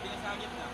Pinasagip na.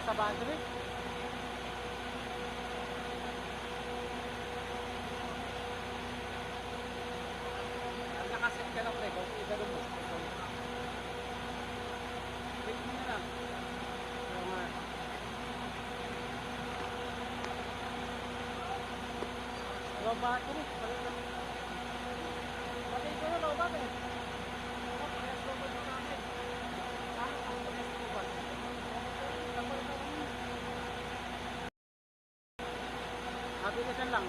Sa battery. Ang nakaset ka lang pre, kung igano mo. Wait mo na lang. Low battery. Patay ko na low battery. Parehas low battery sa akin. Ano ang parehas low battery? Mabilisan lang.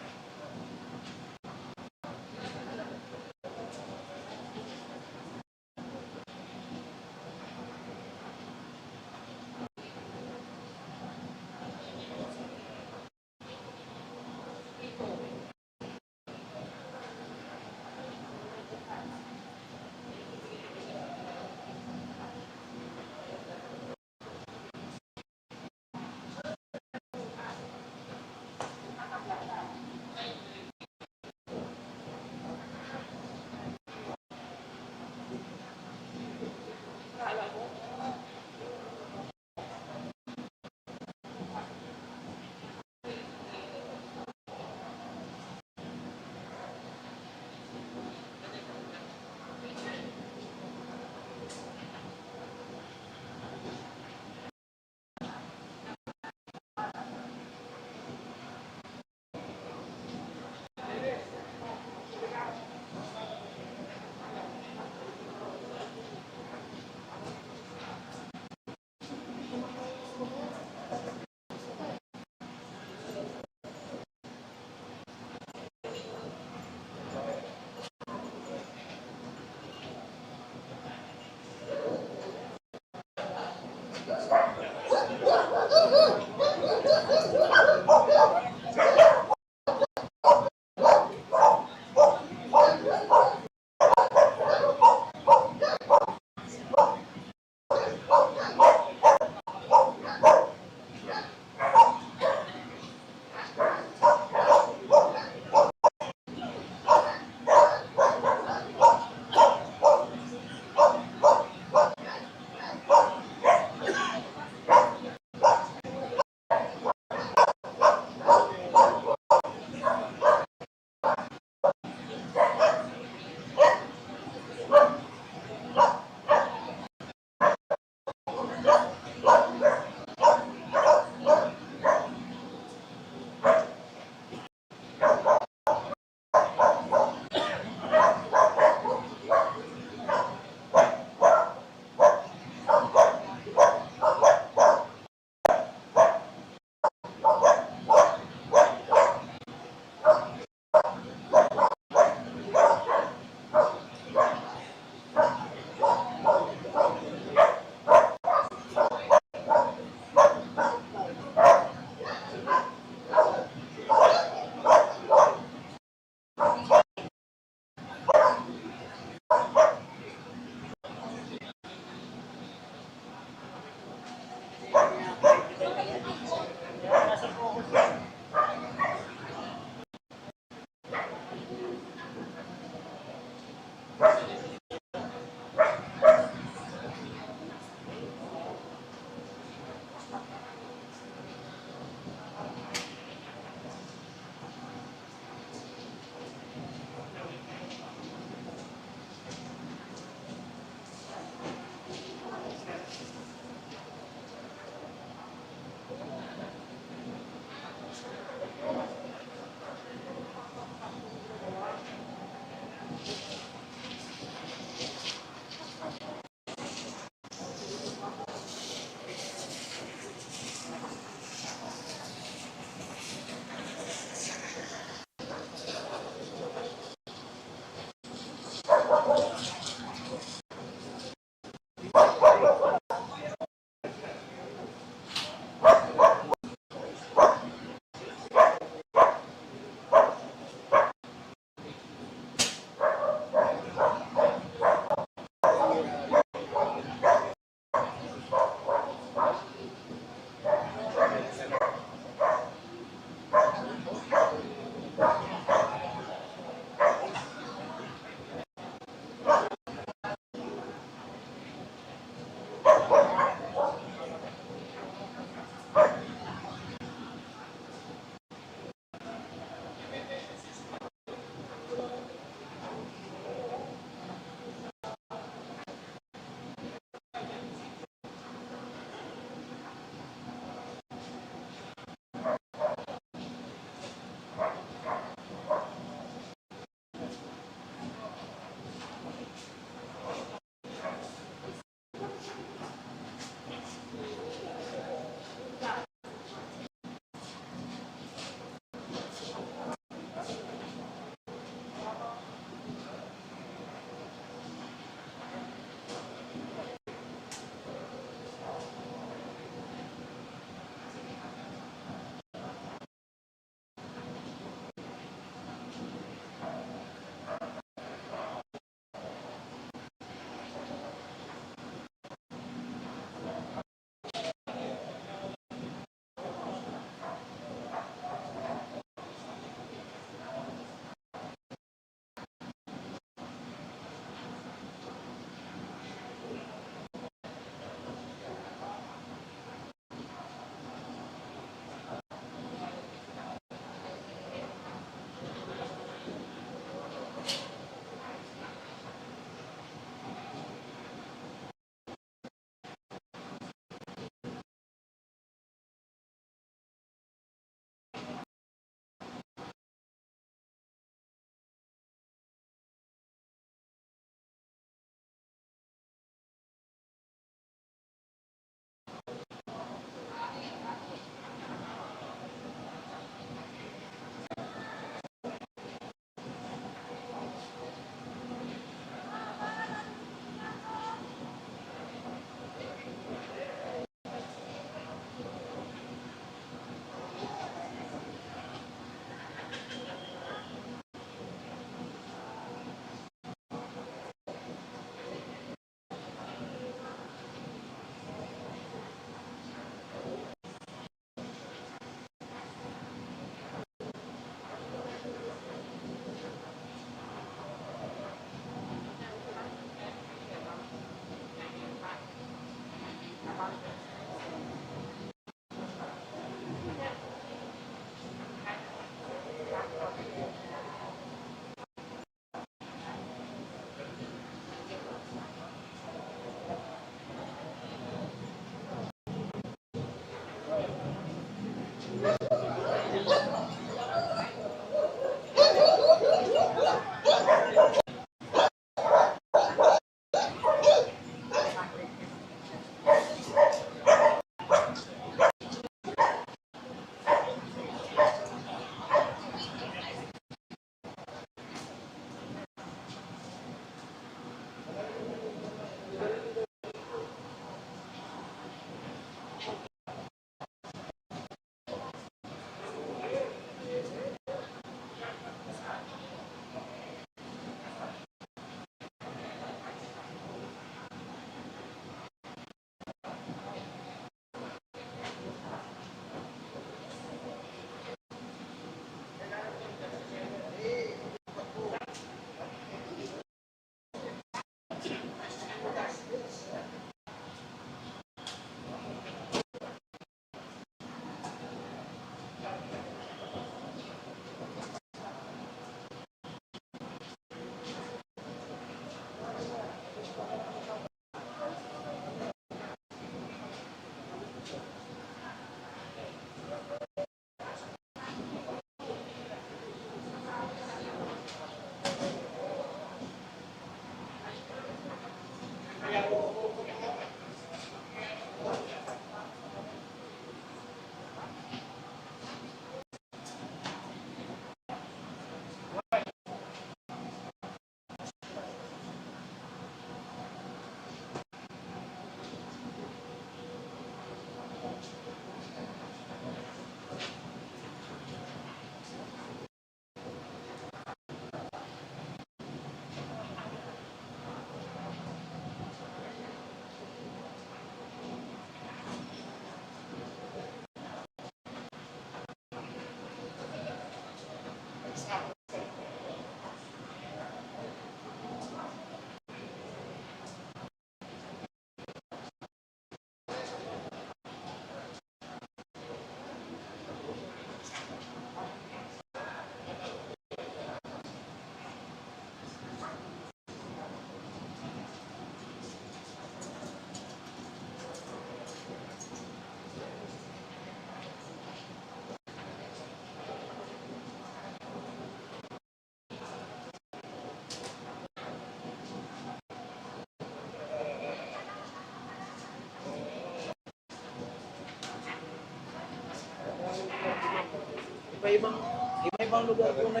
Iba-ibang lugar po na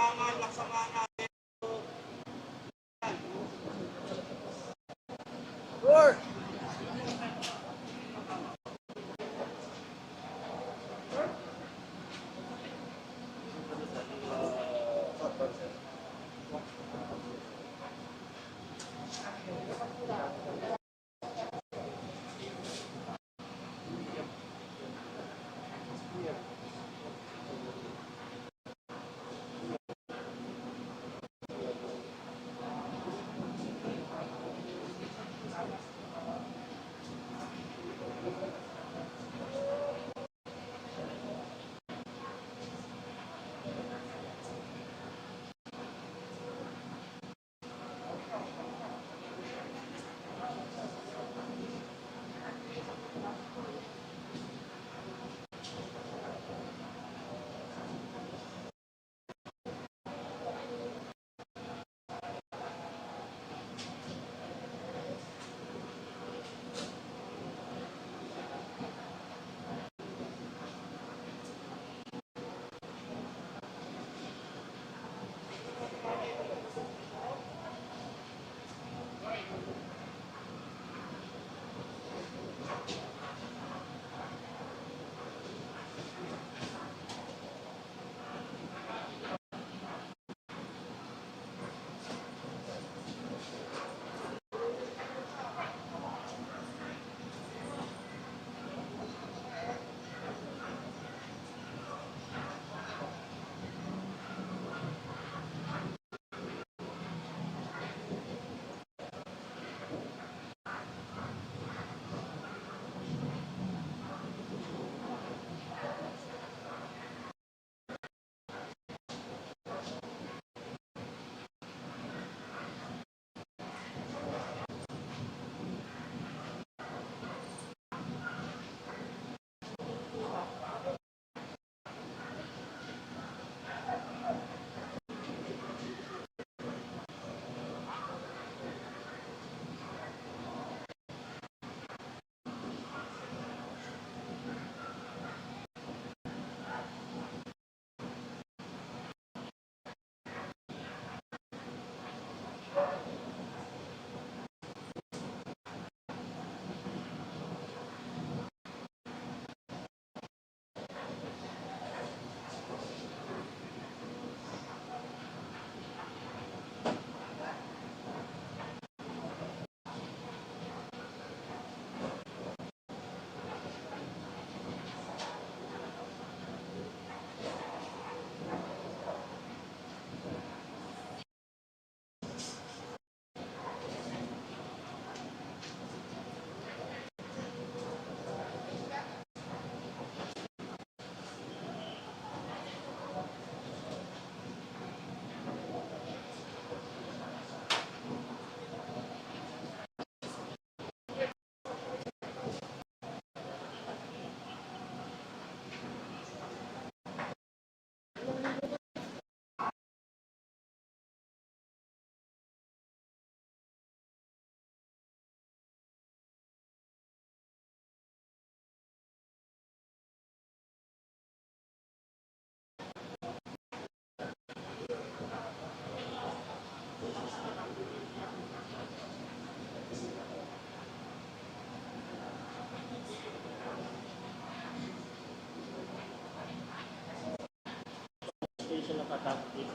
Kailangan laksaman natin. Roar! Station ng Katapit.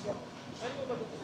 Ano mo ba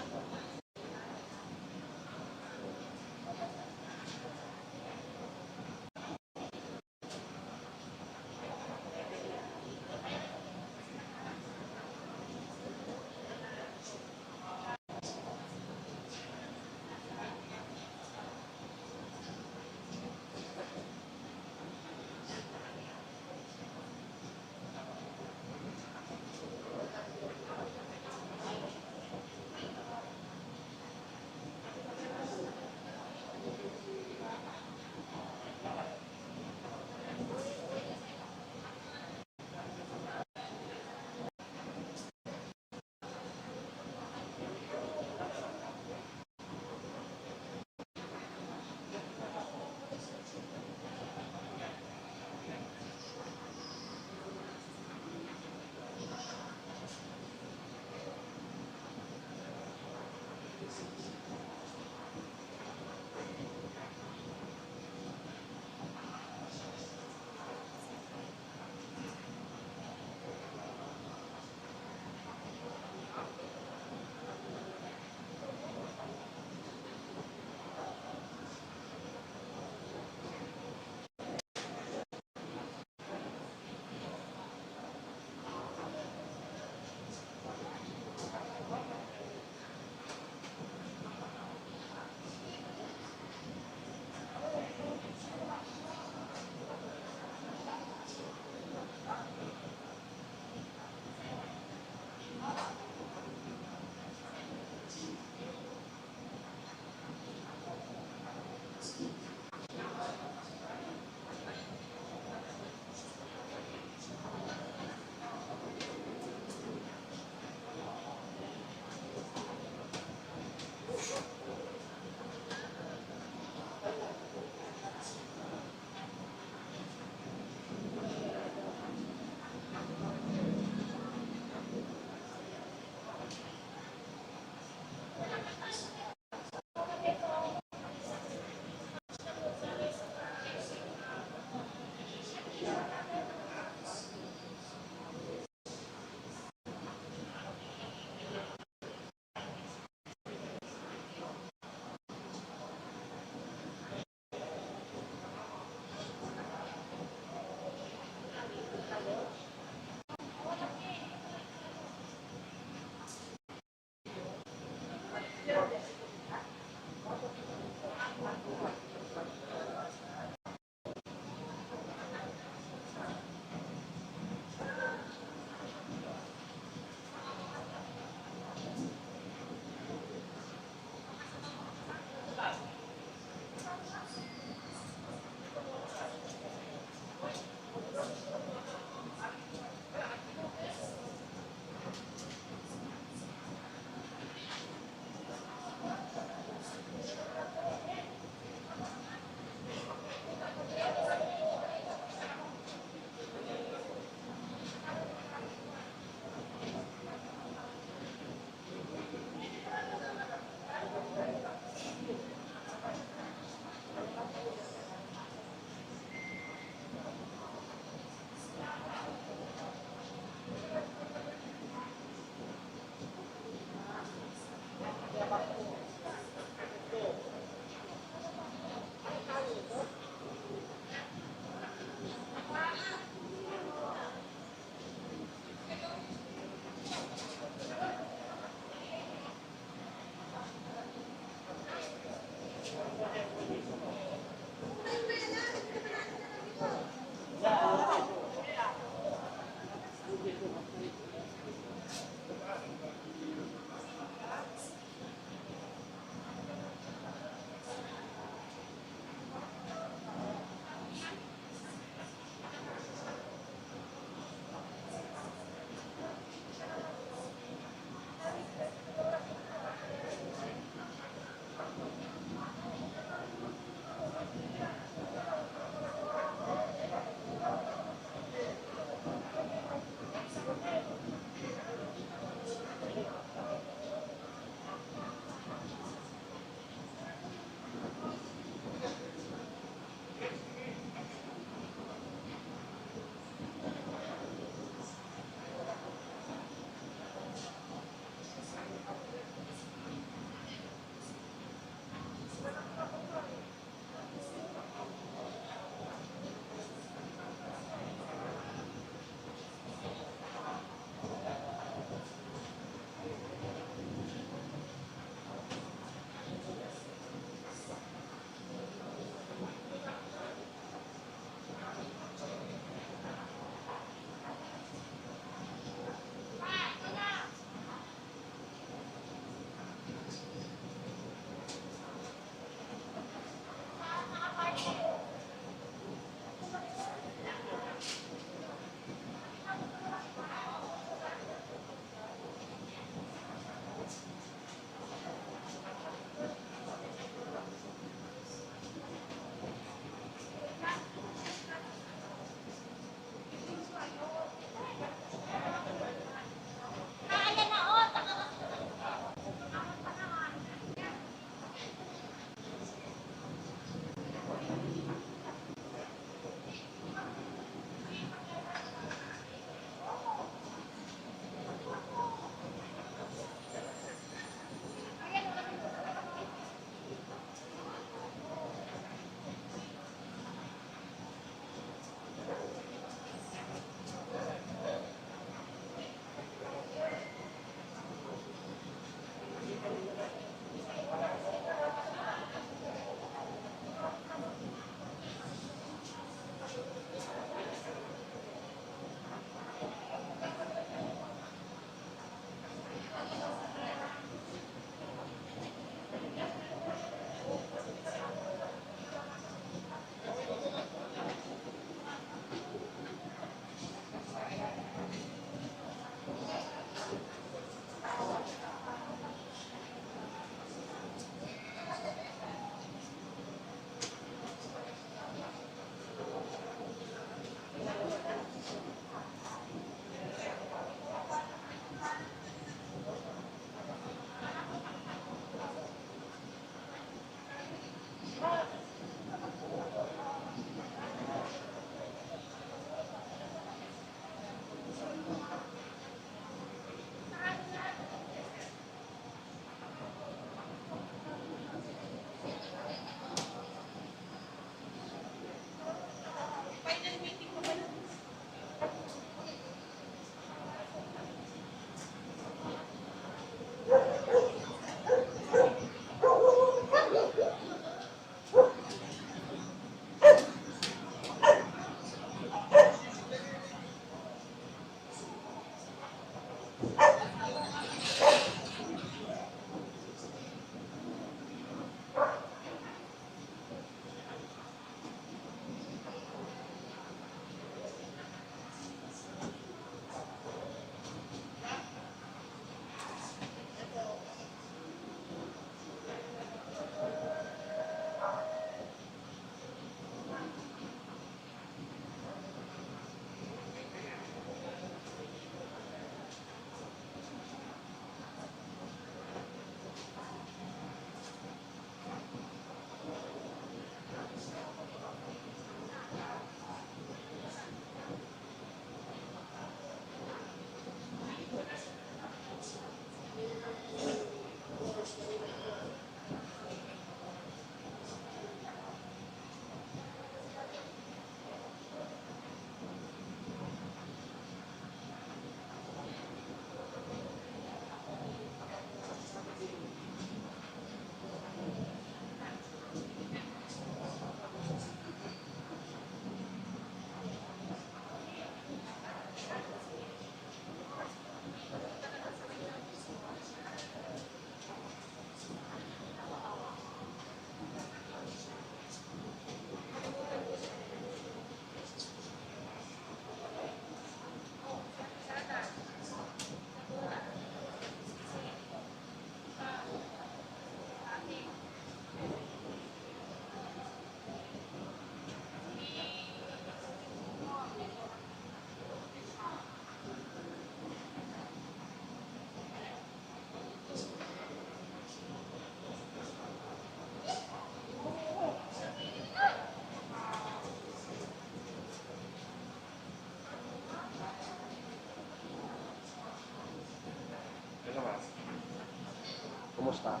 Kumusta?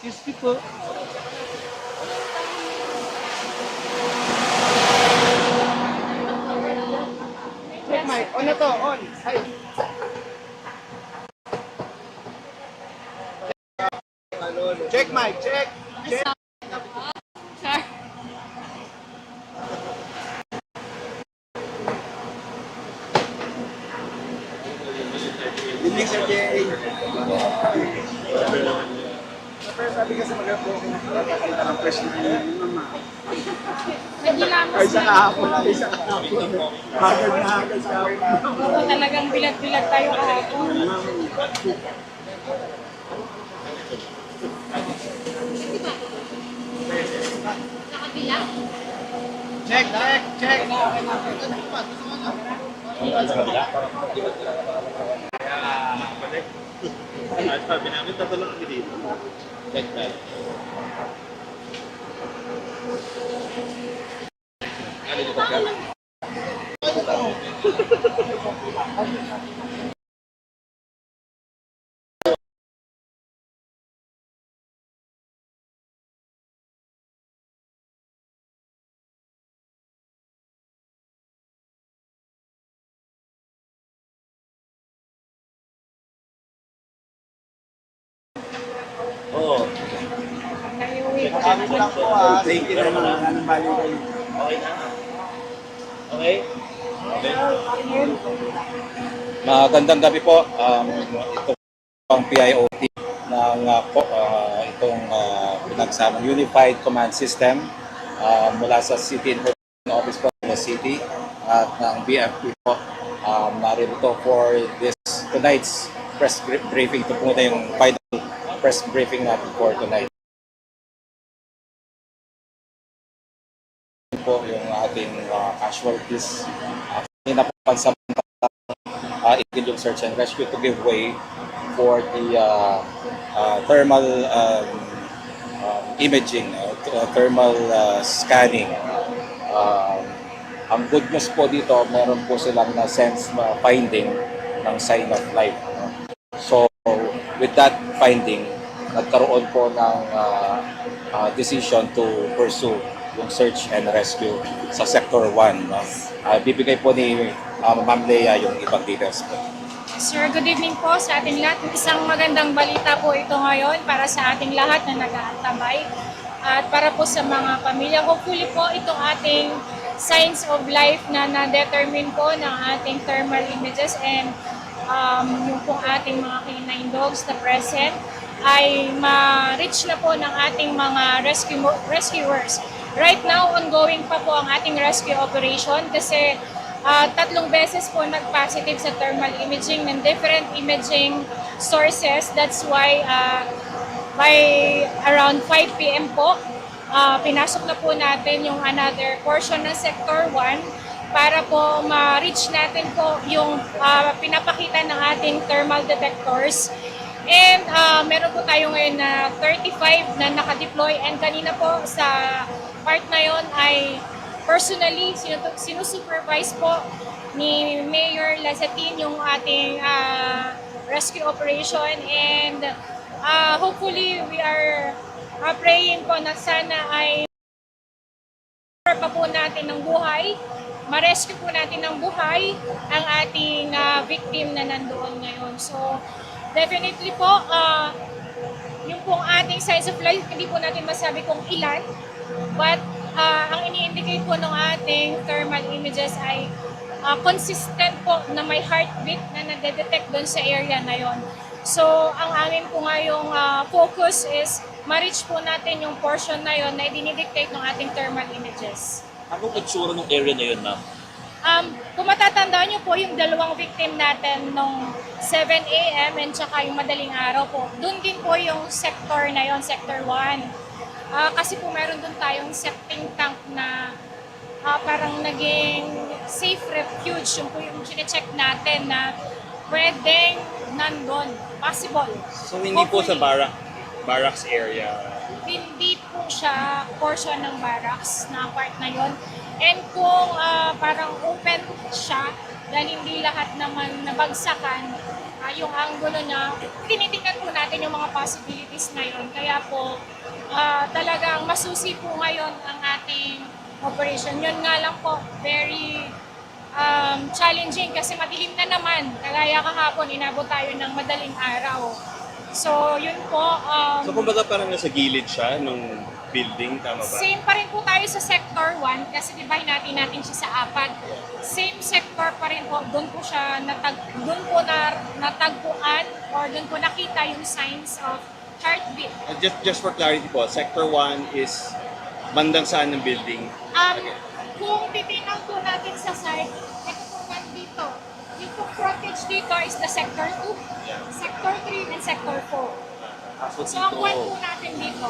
Crispy po. Check mic. On na to. On. Hi. Check mic. Check. Check. Sir. Hindi Sir Jay. Pero sabi kasi maganda po kung nakakita ng fresh na yun, mama. Nagilamos Ay, sa na. kahapon. Ay, sa kahapon. Hagad na hagad sa kahapon. Oo, talagang bilag-bilag tayo kahapon. Nakabilang? Check, check, check. At sabi namin, tatulong kami dito. Check that. Oo. Naiuwi. Kami lang po ah. Thank you naman. Anong bali kayo? Okay na. Okay? Okay. Magandang gabi po. Ito ang PIOT ng itong pinagsamang Unified Command System mula sa City Information Office po ng City at ng BFP po. Narito for this tonight's press briefing. Ito po na yung final press briefing natin for tonight. Po yung ating casualties. Kanina po pansamantala yung search and rescue to give way for the thermal imaging, thermal scanning. Ang good news po dito, meron po silang na-sense finding ng sign of life. So, with that finding, nagkaroon po ng decision to pursue yung search and rescue sa Sector 1. Bibigay po ni Ma'am Lea yung ibang details po. Sir, good evening po sa ating lahat. Isang magandang balita po ito ngayon para sa ating lahat na nag-aantabay at para po sa mga pamilya. Hopefully po itong ating signs of life na na-determine po ng ating thermal images and yung pong ating mga canine dogs na present ay ma-reach na po ng ating mga rescuers. Right now, ongoing pa po ang ating rescue operation kasi 3 beses po nag-positive sa thermal imaging ng different imaging sources. That's why by around 5 p.m. po, pinasok na po natin yung another portion ng Sector 1 para po ma-reach natin po yung pinapakita ng ating thermal detectors. And meron po tayo ngayon na 35 na nakadeploy and kanina po sa part na yon ay personally sinusupervise po ni Mayor Lazatin yung ating rescue operation and hopefully we are praying po na sana ay pa po natin ng buhay, ma-rescue po natin ng buhay ang ating victim na nandoon ngayon. So definitely po, yung pong ating signs of life, hindi po natin masabi kung ilan, but ang ini-indicate po ng ating thermal images ay consistent po na may heartbeat na nade-detect doon sa area na yon. So, ang amin po ngayong focus is ma-reach po natin yung portion na yon na idinidictate ng ating thermal images. Anong itsura ng area na yun, ma'am? Kung matatandaan nyo po yung 2 victim natin nung 7 a.m. and tsaka yung madaling araw po, doon din po yung sector na yon, Sector 1. Kasi po meron doon tayong septic tank na parang naging safe refuge. Yung po yung chinecheck natin na pwedeng nandun. Possible. So, hindi po sa barracks area? Hindi po siya portion ng barracks na part na yon. And kung parang open siya dahil hindi lahat naman nabagsakan yung angulo niya. Tinitingnan po natin yung mga possibilities ngayon. Kaya po talagang masusi po ngayon ang ating operation. Yun nga lang po, very challenging kasi madilim na naman. Kagaya kahapon, inabot tayo ng madaling araw. So, yun po. So kumbaga parang nasa gilid siya nung building, tama ba? Same pa rin po tayo sa Sector 1 kasi divide natin siya sa apat. Same sector pa rin po. Doon po siya doon po natagpuan or doon po nakita yung signs of heartbeat. Just for clarity po, Sector 1 is bandang saan ng building? Kung titingnan po natin sa side, ito po nandito. Yung po frontage dito is the Sector 2, Sector 3, and Sector 4. So ang 1 po natin dito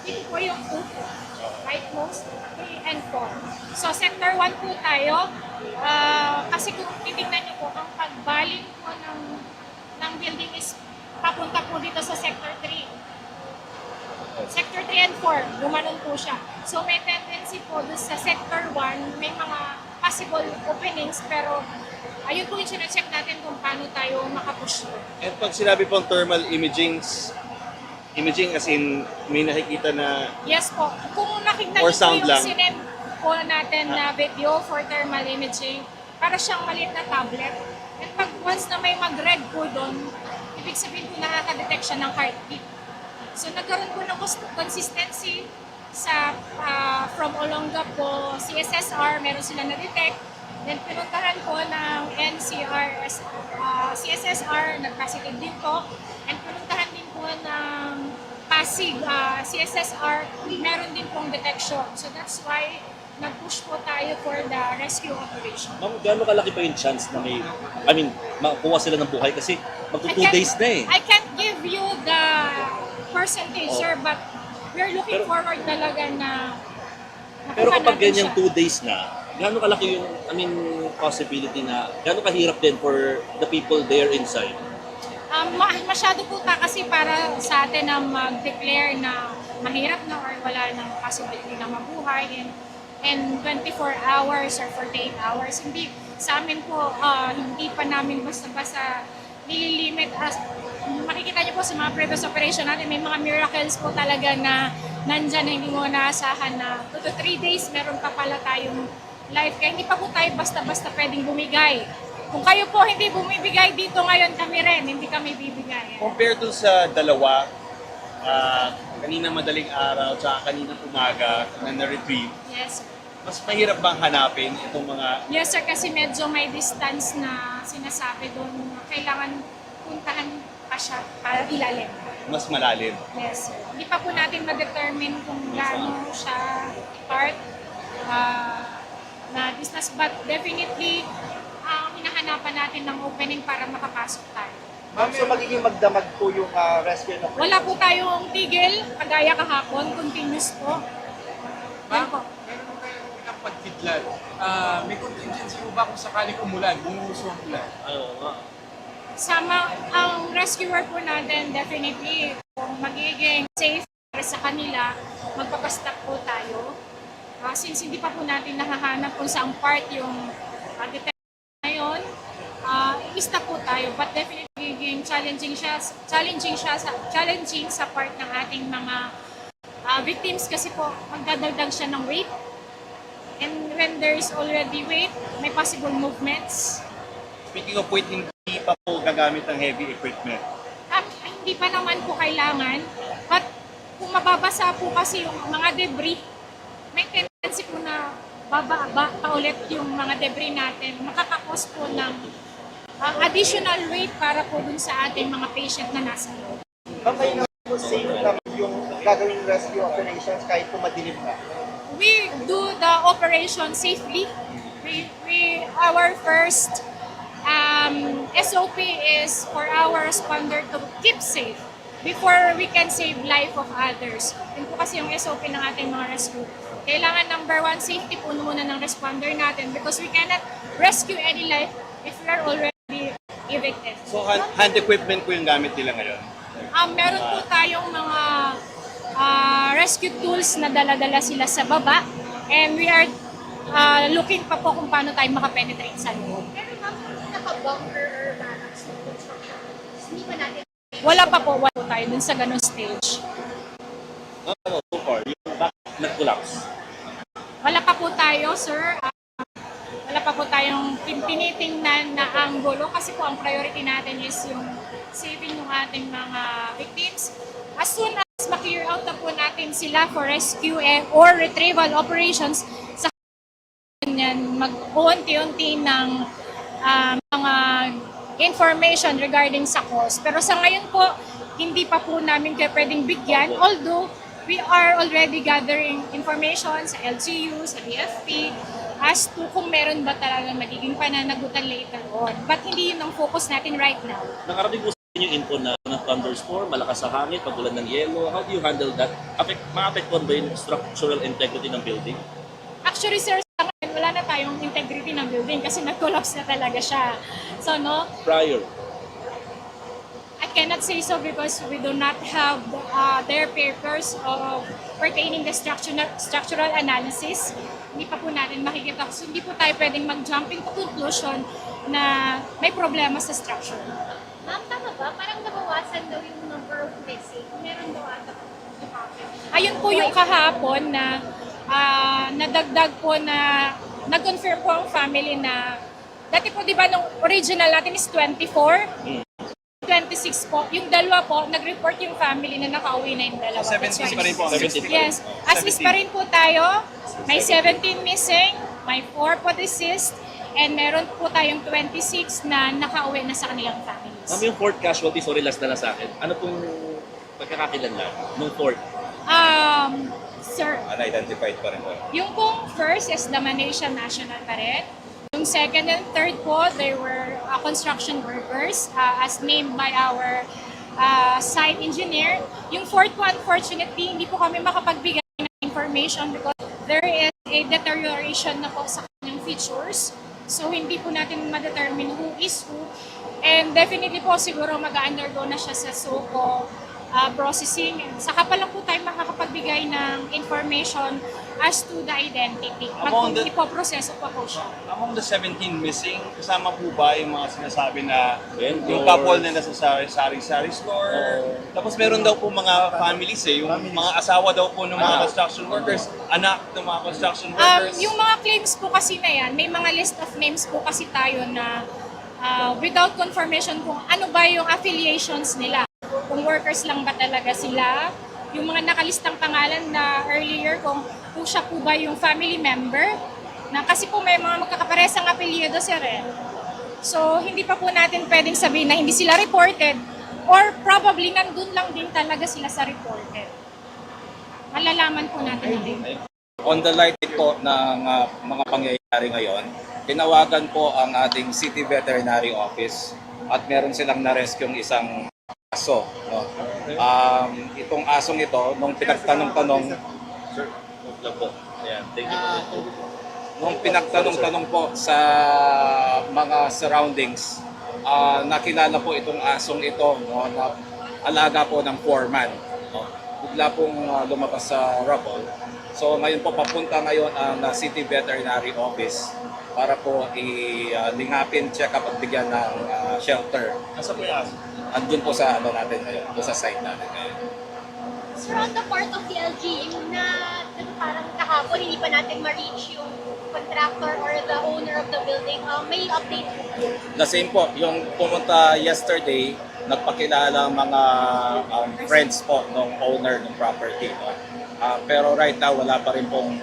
po yung 2, right most, 3 and 4. So Sector 1 po tayo, kasi kung titingnan niyo po, ang pagbaling po ng building is papunta po dito sa Sector 3. Sector 3 and 4, gumanon po siya. So may tendency po doon sa Sector 1, may mga possible openings, pero ayun po yung sinecheck natin kung paano tayo makapush. And pag sinabi pong thermal imaging as in may nakikita na Yes po. Kung nakita Or niyo po sound yung lang. sinend po natin na video for thermal imaging, para siyang maliit na tablet. And pag once na may mag-red po doon, ibig sabihin po nakaka-detect siya ng heartbeat. So nagkaroon po ng consistency sa from Olonga po, CSSR, meron sila na-detect. Then pinuntahan po ng CSSR, nag-positive din po. And pinuntahan din po ng Pasig, CSSR, meron din pong detection. So that's why nag-push po tayo for the rescue operation. Ma'am, gaano kalaki pa yung chance na makuha sila ng buhay? Kasi magto 2 days na eh. I can't give you the percentage, sir, but we're looking forward talaga na Pero makuha kapag natin ganyang siya. 2 days na, gaano kalaki yung, possibility na, gaano kahirap din for the people there inside? Masyado po kasi para sa atin na mag-declare na mahirap na or wala nang possibility na mabuhay in 24 hours or 48 hours. Hindi, sa amin po, hindi pa namin basta-basta nililimit. Makikita niyo po sa mga previous operation natin, may mga miracles po talaga na nandyan na hindi mo naasahan na 2 to 3 days meron pa pala tayong life. Kaya hindi pa po tayo basta-basta pwedeng bumigay. Kung kayo po hindi bumibigay dito ngayon, kami rin, hindi kami bibigay. compared dun sa dalawa, kanina madaling araw tsaka kanina umaga na na-retrieve, Yes, sir. mas mahirap bang hanapin itong mga Yes, sir, kasi medyo may distance na sinasabi doon. Kailangan puntahan pa siya para ilalim. mas malalim? Yes, sir. Hindi pa po natin ma-determine kung gaano siya part na distance. But definitely, hinahanapan natin ng opening para makapasok tayo. Ma'am, so magiging magdamag po yung rescue na Wala po tayong tigil, kagaya kahapon, continuous po. Yan po. Meron po kayo pinapagkidlat. May contingency po ba kung sakaling umulan, bumuso ang ulan? Ang rescuer po natin, definitely, kung magiging safe para sa kanila, magpapastop po tayo. Since hindi pa po natin nahahanap kung saan part yung detection ngayon, i-stop po tayo. But definitely, magiging challenging sa part ng ating mga victims kasi po, magdadagdag siya ng weight. And when there is already weight, may possible movements. Speaking of weight, hindi pa po gagamit ng heavy equipment. Hindi pa naman po kailangan. But kung mababasa po kasi yung mga debris, may tendency po na bababa pa ulit yung mga debris natin. Makakakos po ng additional weight para po dun sa ating mga patient na nasa loob. Ma'am, kayo na po safe naman yung gagawing rescue operations kahit po madilim na. We do the operation safely. Our first SOP is for our responder to keep safe before we can save life of others. Yun po kasi yung SOP ng ating mga rescue. Kailangan number 1, safety po muna ng responder natin because we cannot rescue any life if we are already evicted. So hand equipment po yung gamit nila ngayon? Meron po tayong mga rescue tools na dala-dala sila sa baba and we are looking pa po kung paano tayo makapenetrate sa loob. Pero ma'am, kung naka-bunker or barracks ng construction, hindi pa natin Wala pa po tayo dun sa ganung stage. So far, yung bakit nag-collapse? Wala pa po tayo, sir. Wala pa po tayong tinitingnan na anggulo kasi po ang priority natin is yung saving ng ating mga victims. As soon as ma-clear out na po natin sila for rescue or retrieval operations, sa yan, mag-unti-unti ng mga information regarding sa cause. Pero sa ngayon po, hindi pa po namin kayo pwedeng bigyan, although we are already gathering information sa LGU, sa DFP, as to kung meron ba talagang magiging pananagutan later on. But hindi yun ang focus natin right now. Nakarating po sa inyo yung info na ng thunderstorm, malakas sa hangin, pagulan ng yelo. How do you handle that? Maapektuhan ba yung structural integrity ng building? Actually, sir, sa ngayon, wala na tayong integrity ng building kasi nag-collapse na talaga siya. So, no, Prior. I cannot say so because we do not have their papers of pertaining the structural analysis. Hindi pa po natin makikita. So, hindi po tayo pwedeng mag-jumping to conclusion na may problema sa structure. Ma'am, tama ba? Parang nabawasan daw yung number of missing. Meron daw ata Ayun po yung kahapon na nadagdag po na nag-confirm po ang family na dati po di ba nung original natin is 24? 26 po. Yung dalawa po, nag-report yung family na nakauwi na yung dalawa. 17 pa rin po. 17. Yes. As is pa rin po tayo. May 17 missing, may 4 po deceased, and meron po tayong 26 na nakauwi na sa kanilang families. Ma'am, yung fourth casualty, sorry, last na lang sa akin. Ano pong pagkakakilanlan nung fourth? Sir, Unidentified pa rin po. yung pong first is Lamanation National pa rin. Yung second and third po, they were construction workers as named by our site engineer. Yung fourth po, unfortunately, hindi po kami makapagbigay ng information because there is a deterioration na po sa kanyang features. So, hindi po natin ma-determine who is who. And definitely po, siguro mag-undergo na siya sa SOCO processing. Saka pa lang po tayo makakapagbigay ng information as to the identity. Among the- Ipoproseso pa po siya. Among the 17 missing, kasama po ba yung mga sinasabi na Vendor. yung couple na nasa sari-sari store? Tapos meron daw po mga families yung mga asawa daw po ng mga construction workers, anak ng mga construction workers. Yung mga claims po kasi na yan, may mga list of names po kasi tayo na without confirmation kung ano ba yung affiliations nila. Kung workers lang ba talaga sila. Yung mga nakalistang pangalan na earlier, kung siya po ba yung family member. Na kasi po may mga magkakaparesang apelyido sir eh. So, hindi pa po natin pwedeng sabihin na hindi sila reported or probably nandun lang din talaga sila sa reported. Malalaman po natin din. On the light po ng mga pangyayari ngayon, tinawagan po ang ating City Veterinary Office at meron silang na-rescue isang aso. No? Itong asong ito, nung pinagtanong-tanong, Sir, huwag lang po. Ayan, thank you. nung pinagtanong-tanong po sa mga surroundings, nakilala po itong asong ito, no, na alaga po ng foreman. No? Bigla pong lumabas sa rubble. So ngayon po papunta ngayon ang City Veterinary Office para po ilingapin, check up at bigyan ng shelter. Nasa po yung aso? Andun po sa ano natin ngayon, doon sa site natin ngayon. Sir, on the part of the LGU na parang kahapon hindi pa natin ma-reach yung contractor or the owner of the building, may update po. The same po, yung pumunta yesterday, nagpakilala ang mga friends po ng owner ng property. No? Pero right now, wala pa rin pong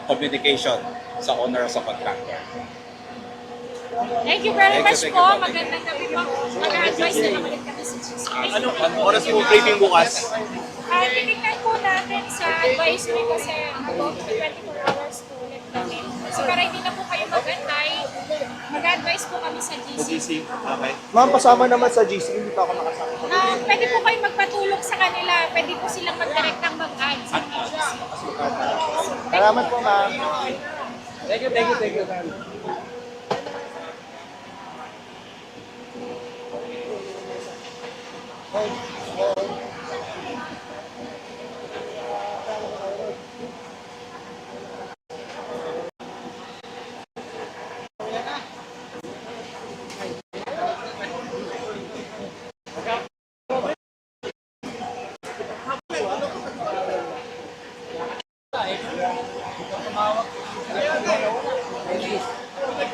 communication sa owner sa contractor. Thank you very Thank you, much thank po. you po. Magandang gabi po. Mag-advise na naman ulit kami sa GC. Anong oras po briefing bukas? Titignan po natin sa advisory kasi about 24 hours po ulit kami. So para hindi na po kayo mag-antay, mag-advise po kami sa GC. GC, okay. Ma'am, pasama naman sa GC, hindi pa ako nakasama. Pwede po kayo magpatulong sa kanila. Pwede po silang mag-direct ng mag-add sa GC. Salamat po, ma'am. Thank you, thank you, thank you.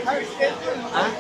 Ha?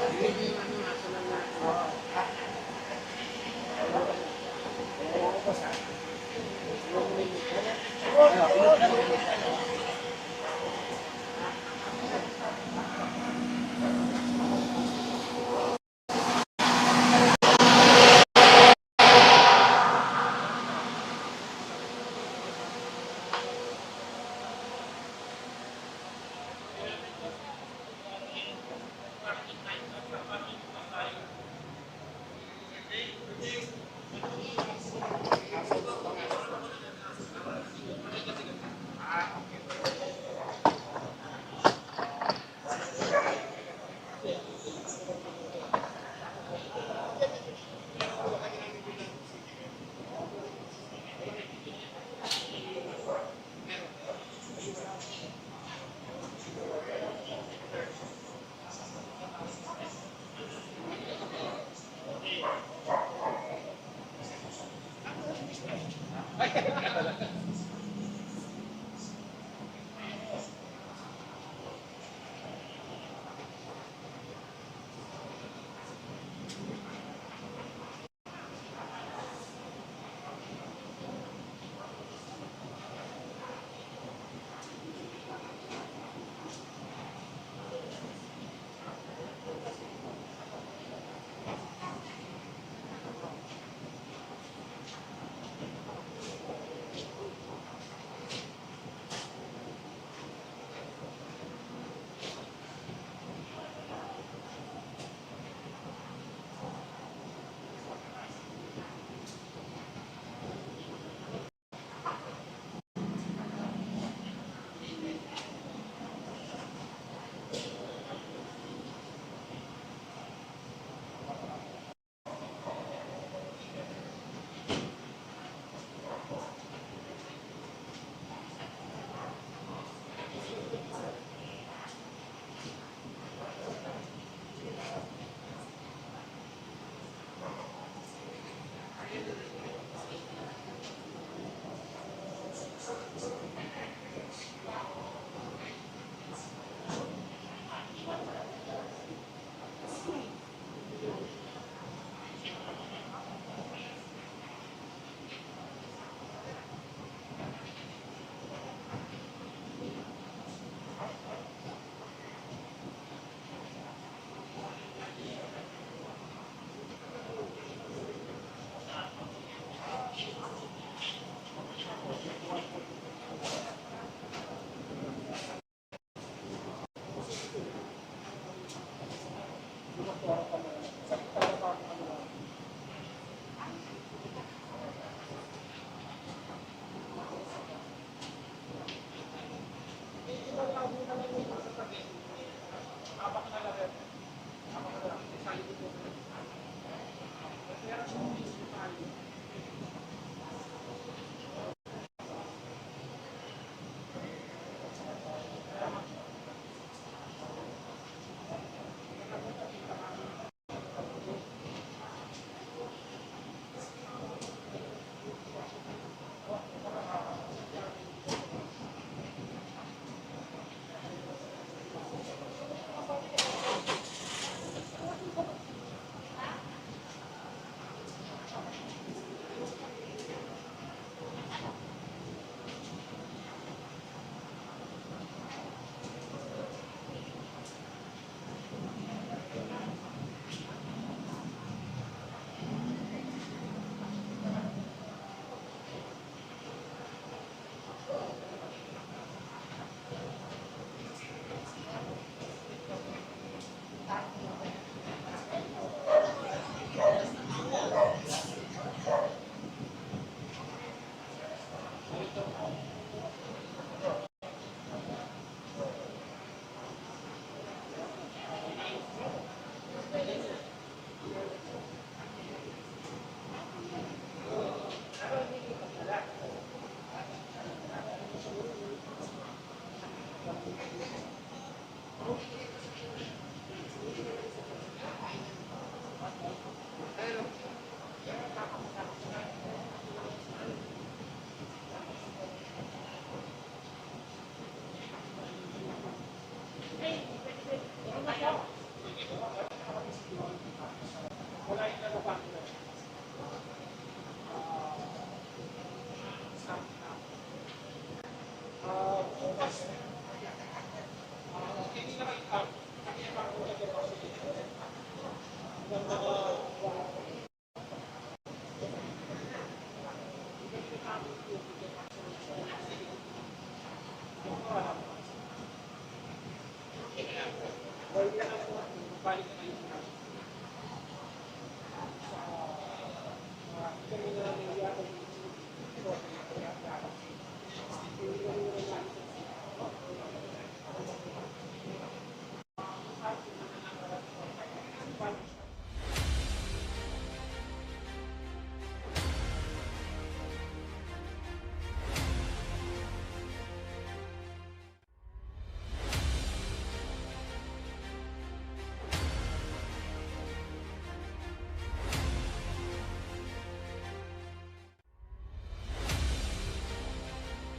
balik na kayo.